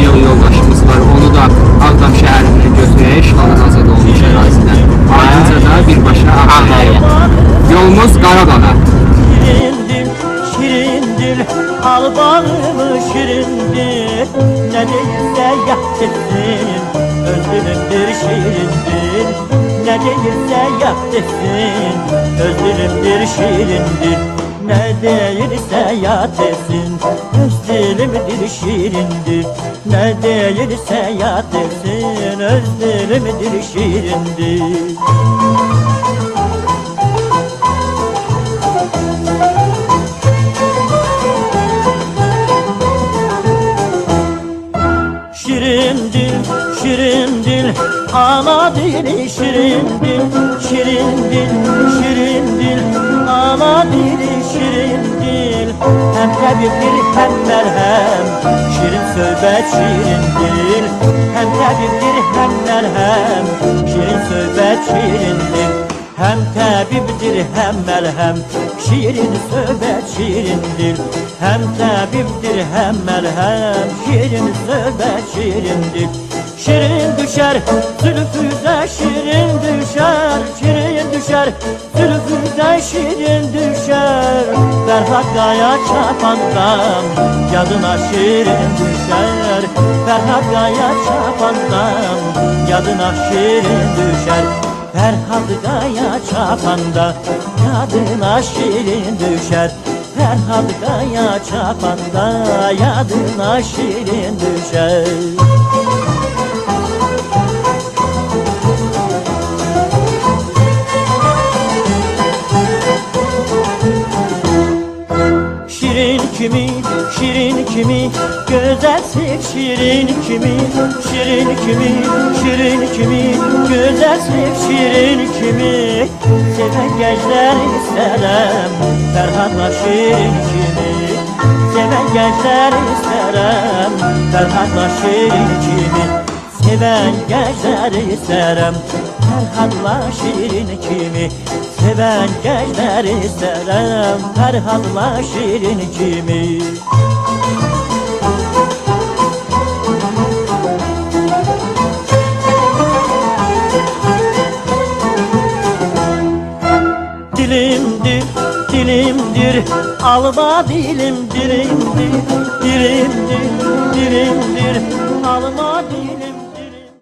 de yoldaşımız var. Onu da Ağdam şəhərindən götürək, işğaldan azad olmuş ərazidən. Ardınca da birbaşa Ağdam'a. Yolumuz Qarabağ'a. Şirindir, şirindir, al bağımı şirindir. Ne değilse yap desin, özlümdür şirindir. Ne değilse yap desin, özlümdür şirindir. Ne değilse yat etsin, öz dilimdir şirindir. Ne değilse yat etsin, öz dilimdir şirindir. Şirin dil, şirin dil, ana dili şirin dil. Şirin dil, şirin dil, ana dili şirin dil. Hem tabiptir hem merhem, şirin söhbet şirin dil. Hem tabiptir hem merhem, şirin söhbet şirin dil. Hem tabiptir hem merhem, şirin söhbet şirindir. Hem tabiptir hem merhem, şirin söhbet şirindir. Şirin düşer, zülfüze şirin düşer. Şirin düşer, zülfüze şirin düşer. Ferhat Kaya çapandan, yadına şirin düşer. Ferhat Kaya çapandan, yadına şirin düşer. Ferhat Kaya çapanda, yadına şirin düşer. Ferhat Kaya çapanda, yadına şirin düşer. Şirin kimi, şirin kimi, güzelsin şirin kimi. Şirin kimi, şirin kimi, güzelsin şirin kimi. Seven gençler isterim, Ferhat'la şirin kimi. Seven gençler isterim, Ferhat'la şirin kimi. Seven gençler isterim, Ferhat'la şirin kimi. Seven gençler isterim, Ferhat'la şirin kimi. Dilimdir, dilimdir, alma dilim dilimdir. Dilimdir, dilimdir,